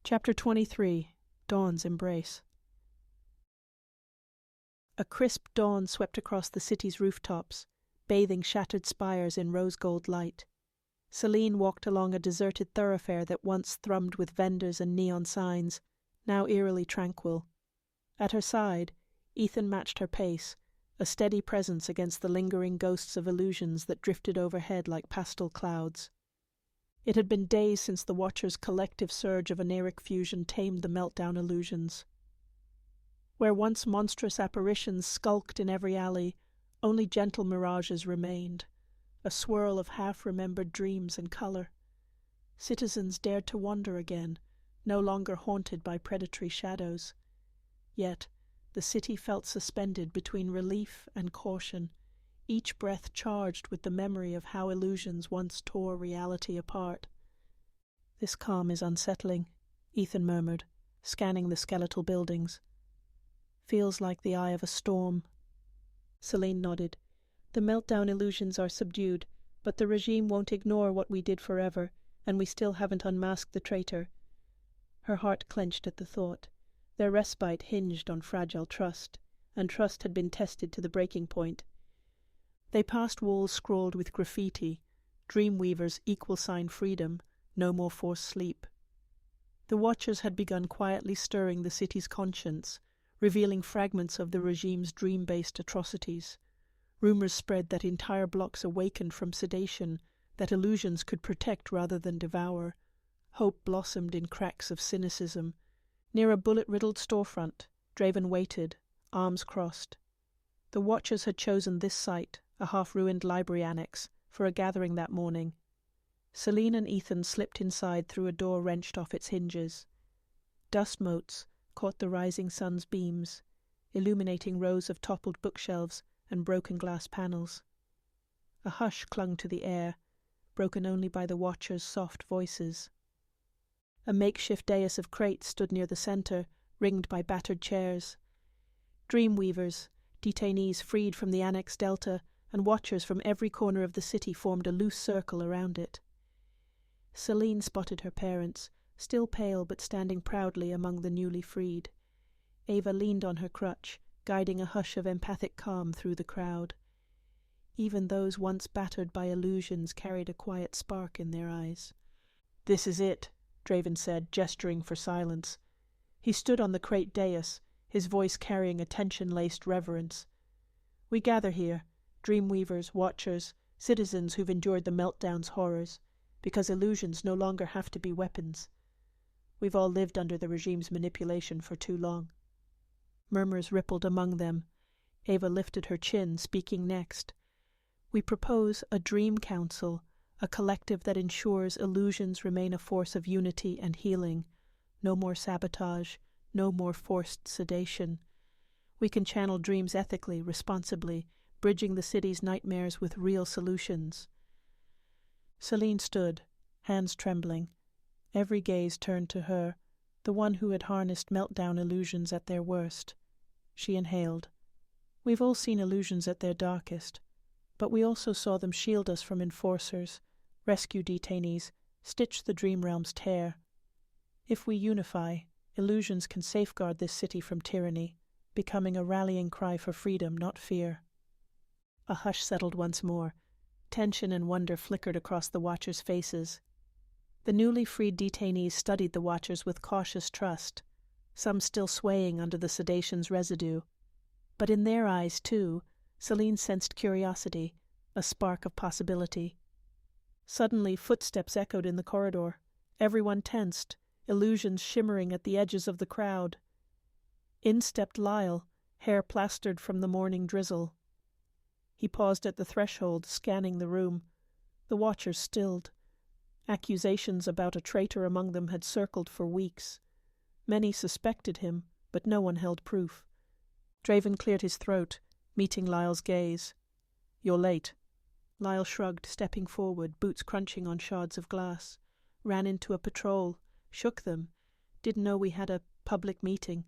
Chapter 23. Dawn's Embrace. A crisp dawn swept across the city's rooftops, bathing shattered spires in rose-gold light. Selene walked along a deserted thoroughfare that once thrummed with vendors and neon signs, now eerily tranquil. At her side, Ethan matched her pace, a steady presence against the lingering ghosts of illusions that drifted overhead like pastel clouds. It had been days since the Watcher's collective surge of Oneiric Fusion tamed the meltdown illusions. Where once monstrous apparitions skulked in every alley, only gentle mirages remained, a swirl of half-remembered dreams and color. Citizens dared to wander again, no longer haunted by predatory shadows. Yet, the city felt suspended between relief and caution, each breath charged with the memory of how illusions once tore reality apart. "This calm is unsettling," Ethan murmured, scanning the skeletal buildings. "Feels like the eye of a storm." Selene nodded. "The meltdown illusions are subdued, but the regime won't ignore what we did forever, and we still haven't unmasked the traitor." Her heart clenched at the thought. Their respite hinged on fragile trust, and trust had been tested to the breaking point. They passed walls scrawled with graffiti, Dreamweavers equal sign freedom, no more forced sleep. The Watchers had begun quietly stirring the city's conscience, revealing fragments of the regime's dream-based atrocities. Rumors spread that entire blocks awakened from sedation, that illusions could protect rather than devour. Hope blossomed in cracks of cynicism. Near a bullet-riddled storefront, Draven waited, arms crossed. The Watchers had chosen this site, a half-ruined library annex, for a gathering that morning. Selene and Ethan slipped inside through a door wrenched off its hinges. Dust motes caught the rising sun's beams, illuminating rows of toppled bookshelves and broken glass panels. A hush clung to the air, broken only by the Watchers' soft voices. A makeshift dais of crates stood near the center, ringed by battered chairs. Dreamweavers, detainees freed from the Annex Delta, and Watchers from every corner of the city formed a loose circle around it. Selene spotted her parents, still pale but standing proudly among the newly freed. Ava leaned on her crutch, guiding a hush of empathic calm through the crowd. Even those once battered by illusions carried a quiet spark in their eyes. "This is it," Draven said, gesturing for silence. He stood on the crate dais, his voice carrying a tension-laced reverence. "We gather here, Dreamweavers, Watchers, citizens who've endured the meltdown's horrors, because illusions no longer have to be weapons. We've all lived under the regime's manipulation for too long." Murmurs rippled among them. Ava lifted her chin, speaking next. "We propose a dream council, a collective that ensures illusions remain a force of unity and healing. No more sabotage, no more forced sedation. We can channel dreams ethically, responsibly, bridging the city's nightmares with real solutions." Selene stood, hands trembling. Every gaze turned to her, the one who had harnessed meltdown illusions at their worst. She inhaled. "We've all seen illusions at their darkest, but we also saw them shield us from enforcers, rescue detainees, stitch the dream realm's tear. If we unify, illusions can safeguard this city from tyranny, becoming a rallying cry for freedom, not fear." A hush settled once more. Tension and wonder flickered across the Watchers' faces. The newly freed detainees studied the Watchers with cautious trust, some still swaying under the sedation's residue. But in their eyes, too, Selene sensed curiosity, a spark of possibility. Suddenly, footsteps echoed in the corridor. Everyone tensed, illusions shimmering at the edges of the crowd. In stepped Lyle, hair plastered from the morning drizzle. He paused at the threshold, scanning the room. The Watchers stilled. Accusations about a traitor among them had circled for weeks. Many suspected him, but no one held proof. Draven cleared his throat, meeting Lyle's gaze. "You're late." Lyle shrugged, stepping forward, boots crunching on shards of glass. "Ran into a patrol, shook them. Didn't know we had a public meeting."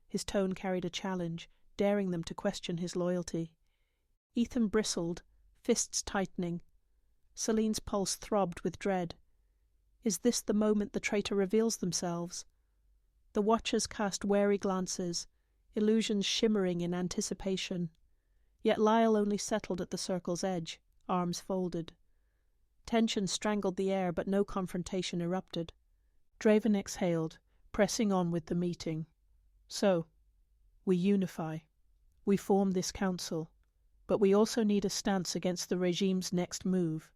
His tone carried a challenge, daring them to question his loyalty. Ethan bristled, fists tightening. Selene's pulse throbbed with dread. Is this the moment the traitor reveals themselves? The watchers cast wary glances, illusions shimmering in anticipation. Yet Lyle only settled at the circle's edge, arms folded. Tension strangled the air, but no confrontation erupted. Draven exhaled, pressing on with the meeting. So, we unify. We form this council. But we also need a stance against the regime's next move.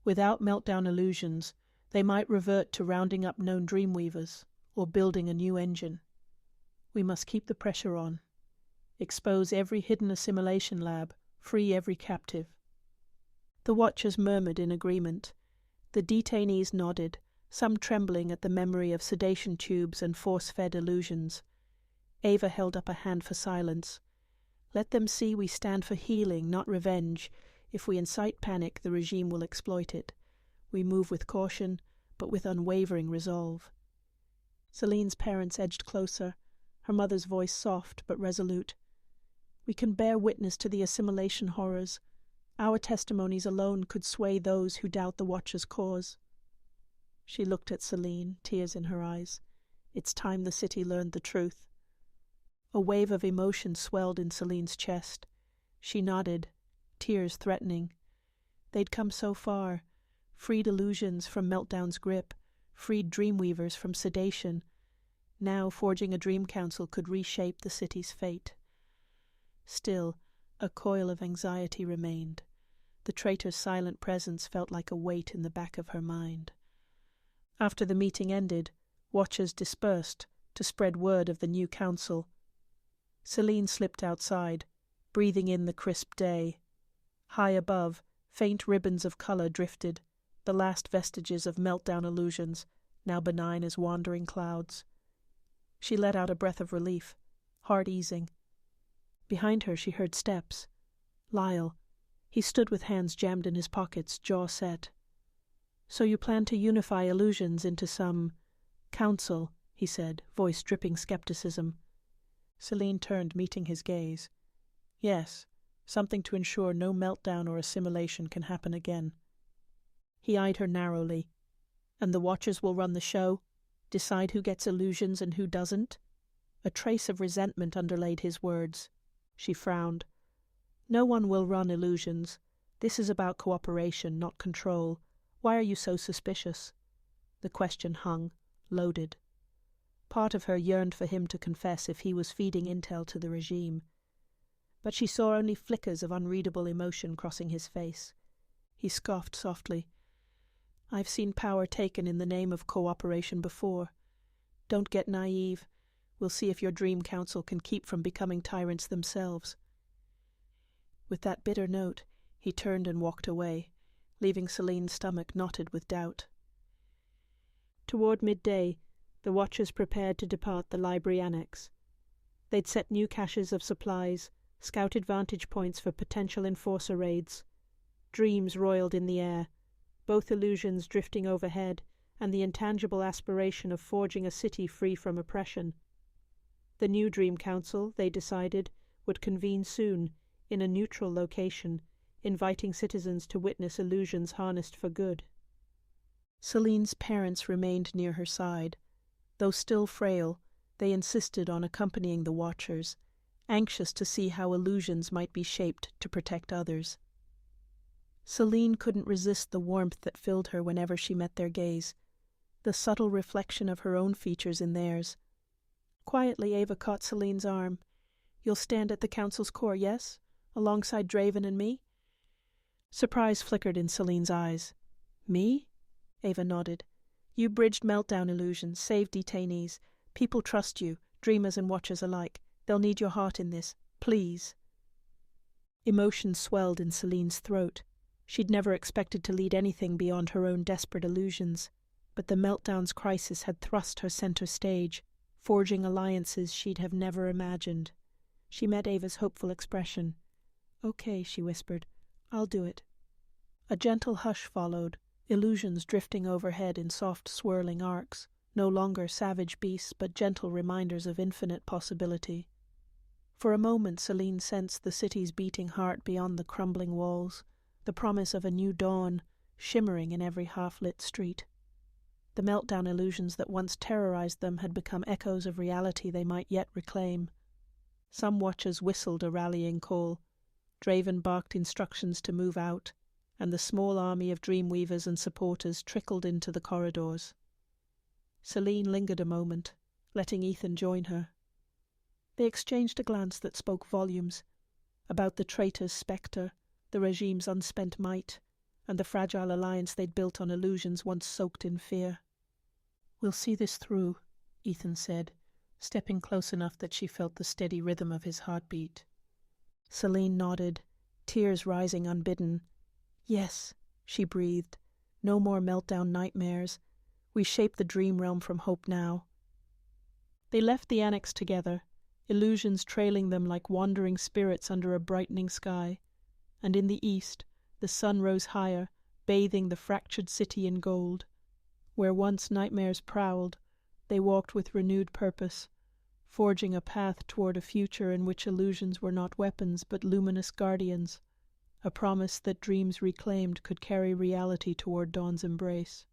Without meltdown illusions, they might revert to rounding up known Dreamweavers, or building a new engine. We must keep the pressure on. Expose every hidden assimilation lab, free every captive. The watchers murmured in agreement. The detainees nodded, some trembling at the memory of sedation tubes and force-fed illusions. Ava held up a hand for silence. Let them see we stand for healing, not revenge. If we incite panic, the regime will exploit it. We move with caution, but with unwavering resolve. Selene's parents edged closer, her mother's voice soft but resolute. We can bear witness to the assimilation horrors. Our testimonies alone could sway those who doubt the Watcher's cause. She looked at Selene, tears in her eyes. It's time the city learned the truth. A wave of emotion swelled in Selene's chest. She nodded, tears threatening. They'd come so far, freed illusions from Meltdown's grip, freed Dreamweavers from sedation. Now forging a dream council could reshape the city's fate. Still, a coil of anxiety remained. The traitor's silent presence felt like a weight in the back of her mind. After the meeting ended, watchers dispersed to spread word of the new council. Selene slipped outside, breathing in the crisp day. High above, faint ribbons of color drifted, the last vestiges of meltdown illusions, now benign as wandering clouds. She let out a breath of relief, heart easing. Behind her she heard steps. Lyle. He stood with hands jammed in his pockets, jaw set. "So you plan to unify illusions into some council," he said, voice dripping skepticism. Selene turned, meeting his gaze. "Yes, something to ensure no meltdown or assimilation can happen again." He eyed her narrowly. "And the Watchers will run the show? Decide who gets illusions and who doesn't?" A trace of resentment underlaid his words. She frowned. "No one will run illusions. This is about cooperation, not control. Why are you so suspicious?" The question hung, loaded. Part of her yearned for him to confess if he was feeding intel to the regime. But she saw only flickers of unreadable emotion crossing his face. He scoffed softly. "I've seen power taken in the name of cooperation before. Don't get naive. We'll see if your dream council can keep from becoming tyrants themselves." With that bitter note, he turned and walked away, leaving Selene's stomach knotted with doubt. Toward midday, the watchers prepared to depart the library annex. They'd set new caches of supplies, scouted vantage points for potential enforcer raids. Dreams roiled in the air, both illusions drifting overhead, and the intangible aspiration of forging a city free from oppression. The new Dream Council, they decided, would convene soon, in a neutral location, inviting citizens to witness illusions harnessed for good. Selene's parents remained near her side. Though still frail, they insisted on accompanying the Watchers, anxious to see how illusions might be shaped to protect others. Selene couldn't resist the warmth that filled her whenever she met their gaze, the subtle reflection of her own features in theirs. Quietly, Ava caught Selene's arm. "You'll stand at the council's core, yes? Alongside Draven and me?" Surprise flickered in Selene's eyes. "Me?" Ava nodded. "You bridged meltdown illusions, saved detainees. People trust you, dreamers and watchers alike. They'll need your heart in this. Please." Emotion swelled in Selene's throat. She'd never expected to lead anything beyond her own desperate illusions, but the meltdown's crisis had thrust her center stage, forging alliances she'd have never imagined. She met Ava's hopeful expression. "Okay," she whispered. "I'll do it." A gentle hush followed, illusions drifting overhead in soft swirling arcs, no longer savage beasts but gentle reminders of infinite possibility. For a moment Selene sensed the city's beating heart beyond the crumbling walls, the promise of a new dawn, shimmering in every half-lit street. The meltdown illusions that once terrorized them had become echoes of reality they might yet reclaim. Some watchers whistled a rallying call. Draven barked instructions to move out, and the small army of Dreamweavers and supporters trickled into the corridors. Selene lingered a moment, letting Ethan join her. They exchanged a glance that spoke volumes about the traitor's spectre, the regime's unspent might, and the fragile alliance they'd built on illusions once soaked in fear. "We'll see this through," Ethan said, stepping close enough that she felt the steady rhythm of his heartbeat. Selene nodded, tears rising unbidden. "Yes," she breathed. "No more meltdown nightmares. We shape the dream realm from hope now." They left the annex together, illusions trailing them like wandering spirits under a brightening sky, and in the east the sun rose higher, bathing the fractured city in gold. Where once nightmares prowled, they walked with renewed purpose, forging a path toward a future in which illusions were not weapons but luminous guardians, a promise that dreams reclaimed could carry reality toward dawn's embrace.